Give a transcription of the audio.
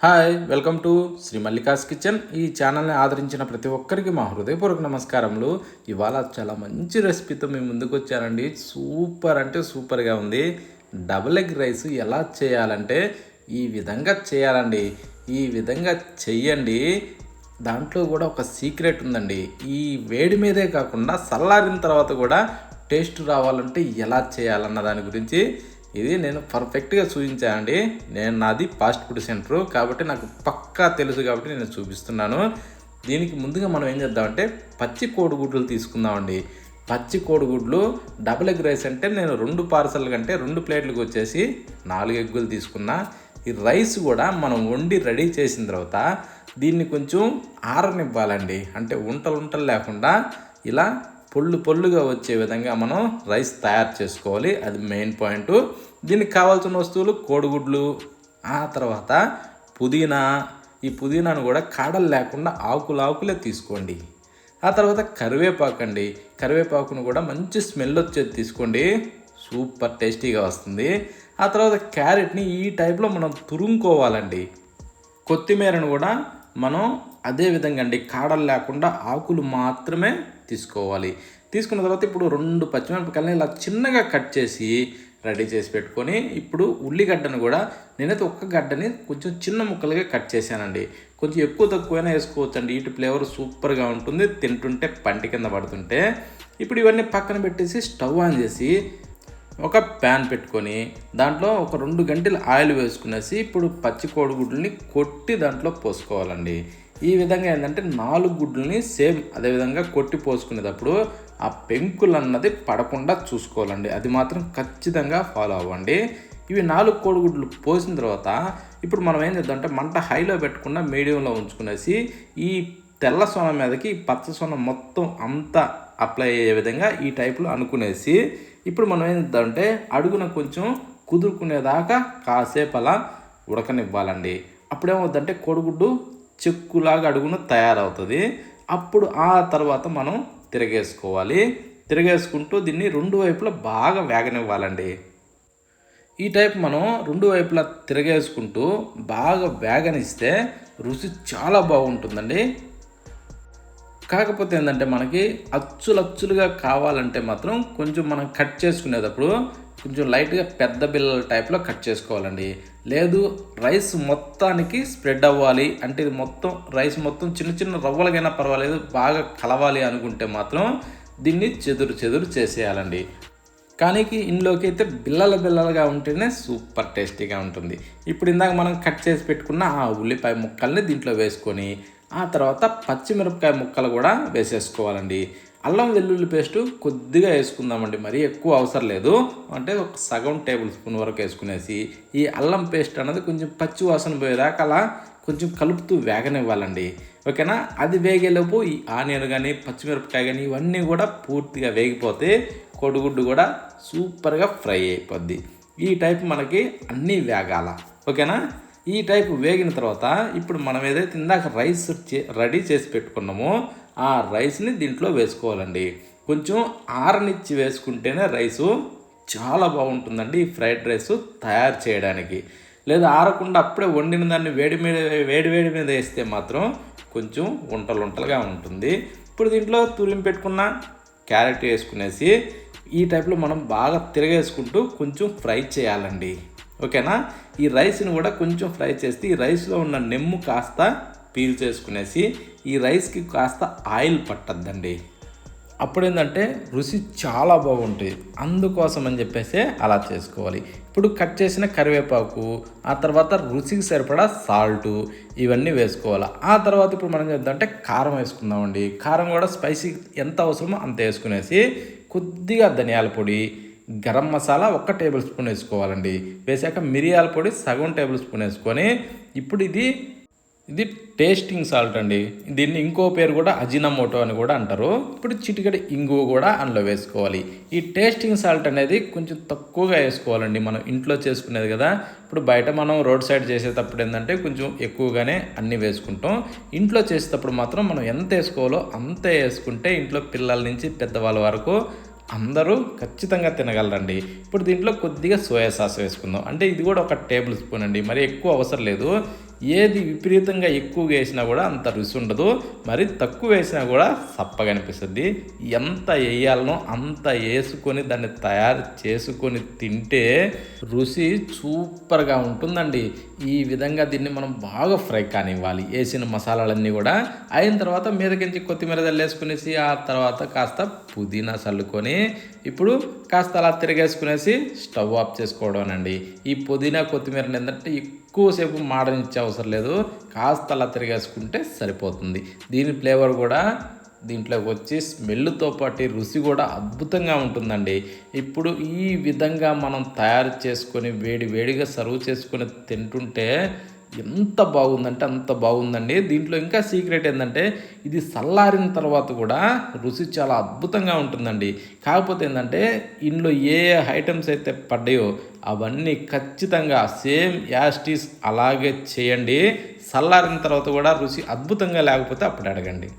Hi welcome to Shri Mallika's kitchen. ఈ ఛానల్ని ఆదరించిన ప్రతి ఒక్కరికి మా హృదయపూర్వక నమస్కారములు. ఇవాళ చాలా మంచి రెసిపీతో మేము ముందుకు వచ్చానండి. సూపర్ అంటే సూపర్గా ఉంది. డబుల్ ఎగ్ రైస్ ఎలా చేయాలంటే ఈ విధంగా చేయాలండి. ఈ విధంగా చెయ్యండి. దాంట్లో కూడా ఒక సీక్రెట్ ఉందండి. ఈ వేడి మీదే కాకుండా చల్లారిన తర్వాత కూడా టేస్ట్ రావాలంటే ఎలా చేయాలన్న దాని గురించి ఇది నేను పర్ఫెక్ట్గా చూపించానండి. నాది ఫాస్ట్ ఫుడ్ సెంటరు కాబట్టి నాకు పక్కా తెలుసు కాబట్టి నేను చూపిస్తున్నాను. దీనికి ముందుగా మనం ఏం చేద్దామంటే పచ్చి కోడిగుడ్లు తీసుకుందామండి. పచ్చి కోడిగుడ్లు డబుల్ ఎగ్ రైస్ అంటే నేను 2 పార్సల్ కంటే 2 ప్లేట్లకు వచ్చేసి 4 ఎగ్గులు తీసుకున్నా. ఈ రైస్ కూడా మనం వండి రెడీ చేసిన తర్వాత దీన్ని కొంచెం ఆరనివ్వాలండి. అంటే ఉంటలు లేకుండా ఇలా పొళ్ళుగా వచ్చే విధంగా మనం రైస్ తయారు చేసుకోవాలి. అది మెయిన్ పాయింట్. దీనికి కావాల్సిన వస్తువులు కోడిగుడ్లు, ఆ తర్వాత పుదీనా. ఈ పుదీనాను కూడా కాడలు లేకుండా ఆకులే తీసుకోండి. ఆ తర్వాత కరివేపాకు అండి. కరివేపాకును కూడా మంచి స్మెల్ వచ్చేది తీసుకోండి. సూపర్ టేస్టీగా వస్తుంది. ఆ తర్వాత క్యారెట్ని ఈ టైప్లో మనం తురుముకోవాలండి. కొత్తిమీరను కూడా మనం అదే విధంగా అండి, కాడలు లేకుండా ఆకులు మాత్రమే తీసుకోవాలి. తీసుకున్న తర్వాత ఇప్పుడు 2 పచ్చిమిరపకాయలని ఇలా చిన్నగా కట్ చేసి రెడీ చేసి పెట్టుకొని, ఇప్పుడు ఉల్లిగడ్డను కూడా నేనైతే ఒక్క గడ్డని కొంచెం చిన్న ముక్కలుగా కట్ చేశానండి. కొంచెం ఎక్కువ తక్కువైనా వేసుకోవచ్చండి. వీటి ఫ్లేవర్ సూపర్గా ఉంటుంది తింటుంటే, పంటి కింద పడుతుంటే. ఇప్పుడు ఇవన్నీ పక్కన పెట్టేసి స్టవ్ ఆన్ చేసి ఒక ప్యాన్ పెట్టుకొని దాంట్లో ఒక 2 గంటలు ఆయిల్ వేసుకునేసి ఇప్పుడు పచ్చి కోడిగుడ్లని కొట్టి దాంట్లో పోసుకోవాలండి. ఈ విధంగా ఏంటంటే 4 గుడ్లని సేమ్ అదేవిధంగా కొట్టి పోసుకునేటప్పుడు ఆ పెంకులు అన్నది పడకుండా చూసుకోవాలండి. అది మాత్రం ఖచ్చితంగా ఫాలో అవ్వండి. ఇవి 4 కోడిగుడ్లు పోసిన తర్వాత ఇప్పుడు మనం ఏం చేద్దామంటే మంట హైలో పెట్టకుండా మీడియంలో ఉంచుకునేసి ఈ తెల్ల సొన మీదకి పచ్చ సొన మొత్తం అంతా అప్లై అయ్యే విధంగా ఈ టైప్లో అనుకునేసి ఇప్పుడు మనం ఏం చేద్దామంటే అడుగున కొంచెం కుదురుకునేదాకా కాసేపు అలా ఉడకనివ్వాలండి. అప్పుడేమవుద్దంటే కోడిగుడ్డు చెక్కులాగా అడుగున తయారవుతుంది. అప్పుడు ఆ తర్వాత మనం తిరగేసుకోవాలి. తిరగేసుకుంటూ దీన్ని 2 వైపులా బాగా వేగనివ్వాలండి. ఈ టైప్ మనం 2 వైపులా తిరగేసుకుంటూ బాగా వేగనిస్తే రుచి చాలా బాగుంటుందండి. కాకపోతే ఏంటంటే మనకి అచ్చులుగా కావాలంటే మాత్రం కొంచెం మనం కట్ చేసుకునేటప్పుడు కొంచెం లైట్గా పెద్ద బిల్లల టైప్లో కట్ చేసుకోవాలండి. లేదు రైస్ మొత్తానికి స్ప్రెడ్ అవ్వాలి అంటే ఇది మొత్తం రైస్ మొత్తం చిన్న రవ్వలకైనా పర్వాలేదు బాగా కలవాలి అనుకుంటే మాత్రం దీన్ని చెదురు చేసేయాలండి. కానీ ఇందులోకి అయితే బిల్లలుగా ఉంటేనే సూపర్ టేస్టీగా ఉంటుంది. ఇప్పుడు ఇందాక మనం కట్ చేసి పెట్టుకున్న ఆ ఉల్లిపాయ ముక్కల్ని దీంట్లో వేసుకొని ఆ తర్వాత పచ్చిమిరపకాయ ముక్కలు కూడా వేసేసుకోవాలండి. అల్లం వెల్లుల్లి పేస్టు కొద్దిగా వేసుకుందామండి, మరీ ఎక్కువ అవసరం లేదు. అంటే ఒక సగం టేబుల్ స్పూన్ వరకు వేసుకునేసి ఈ అల్లం పేస్ట్ అనేది కొంచెం పచ్చి వాసన పోయేదాకా అలా కొంచెం కలుపుతూ వేగనివ్వాలండి. ఓకేనా? అది వేగేలోపు ఈ ఆనియన్ కానీ పచ్చిమిరపకాయ కానీ ఇవన్నీ కూడా పూర్తిగా వేగిపోతే కోడిగుడ్డు కూడా సూపర్గా ఫ్రై అయిపోద్ది. ఈ టైప్ మనకి అన్నీ వేగాల. ఓకేనా? ఈ టైప్ వేగిన తర్వాత ఇప్పుడు మనం ఏదైతే ఇందాక రైస్ రెడీ చేసి పెట్టుకున్నామో ఆ రైస్ని దీంట్లో వేసుకోవాలండి. కొంచెం ఆరనిచ్చి వేసుకుంటేనే రైసు చాలా బాగుంటుందండి ఈ ఫ్రైడ్ రైస్ తయారు చేయడానికి. లేదా ఆరకుండా అప్పుడే వండిన దాన్ని వేడి మీద వేస్తే మాత్రం కొంచెం ఉంటలుగా ఉంటుంది. ఇప్పుడు దీంట్లో తురిమి పెట్టుకున్న క్యారెట్ వేసుకునేసి ఈ టైప్లో మనం బాగా తిరగేసుకుంటూ కొంచెం ఫ్రై చేయాలండి. ఓకేనా? ఈ రైస్ని కూడా కొంచెం ఫ్రై చేస్తే ఈ రైస్లో ఉన్న నెమ్ము కాస్త పీల్ చేసుకునేసి ఈ రైస్కి కాస్త ఆయిల్ పట్టద్దండి. అప్పుడు ఏంటంటే రుచి చాలా బాగుంటుంది. అందుకోసం అని చెప్పేసి అలా చేసుకోవాలి. ఇప్పుడు కట్ చేసిన కరివేపాకు, ఆ తర్వాత రుచికి సరిపడా సాల్టు ఇవన్నీ వేసుకోవాలి. ఆ తర్వాత ఇప్పుడు మనం చేద్దామంటే కారం వేసుకుందామండి. కారం కూడా స్పైసీ ఎంత అవసరమో అంత వేసుకునేసి కొద్దిగా ధనియాల పొడి, గరం మసాలా 1 టేబుల్ స్పూన్ వేసుకోవాలండి. వేసాక మిరియాల పొడి సగం టేబుల్ స్పూన్ వేసుకొని ఇప్పుడు ఇది టేస్టింగ్ సాల్ట్ అండి. దీన్ని ఇంకో పేరు కూడా అజినమోటో అని కూడా అంటారు. ఇప్పుడు చిటికెడు ఇంగువ కూడా అందులో వేసుకోవాలి. ఈ టేస్టింగ్ సాల్ట్ అనేది కొంచెం తక్కువగా వేసుకోవాలండి. మనం ఇంట్లో చేసుకునేది కదా. ఇప్పుడు బయట మనం రోడ్ సైడ్ చేసేటప్పుడు ఏంటంటే కొంచెం ఎక్కువగానే అన్నీ వేసుకుంటాం. ఇంట్లో చేసేటప్పుడు మాత్రం మనం ఎంత వేసుకోవాలో అంతే వేసుకుంటే ఇంట్లో పిల్లల నుంచి పెద్దవాళ్ళ వరకు అందరూ ఖచ్చితంగా తినగలరండి. ఇప్పుడు దీంట్లో కొద్దిగా సోయా సాస్ వేసుకుందాం. అంటే ఇది కూడా 1 టేబుల్ స్పూన్ అండి, మరి ఎక్కువ అవసరం లేదు. ఏది విపరీతంగా ఎక్కువగా వేసినా కూడా అంత రుచి ఉండదు, మరి తక్కువ వేసినా కూడా సప్పగా అనిపిస్తుంది. ఎంత వేయాలనో అంత వేసుకొని దాన్ని తయారు చేసుకొని తింటే రుచి సూపర్గా ఉంటుందండి. ఈ విధంగా దీన్ని మనం బాగా ఫ్రై కానివ్వాలి. వేసిన మసాలాలన్నీ కూడా అయిన తర్వాత మీదకించి కొత్తిమీర చల్లేసుకునేసి ఆ తర్వాత కాస్త పుదీనా చల్లుకొని ఇప్పుడు కాస్త అలా తిరిగేసుకునేసి స్టవ్ ఆఫ్ చేసుకోవడం. ఈ పుదీనా కొత్తిమీరని ఏంటంటే ఎక్కువసేపు మాడనిచ్చే అవసరం లేదు, కాస్త అలా తిరిగేసుకుంటే సరిపోతుంది. దీని ఫ్లేవర్ కూడా దీంట్లోకి వచ్చి స్మెల్తో పాటు రుచి కూడా అద్భుతంగా ఉంటుందండి. ఇప్పుడు ఈ విధంగా మనం తయారు చేసుకొని వేడిగా సర్వ్ చేసుకొని తింటుంటే ఎంత బాగుందంటే అంత బాగుందండి. దీంట్లో ఇంకా సీక్రెట్ ఏంటంటే ఇది చల్లారిన తర్వాత కూడా రుచి చాలా అద్భుతంగా ఉంటుందండి. కాకపోతే ఏంటంటే ఇందులో ఏ ఐటమ్స్ అయితే పడ్డాయో అవన్నీ ఖచ్చితంగా సేమ్ యాస్టీస్ అలాగే చేయండి. చల్లారిన తర్వాత కూడా రుచి అద్భుతంగా లేకపోతే అప్పుడు అడగండి.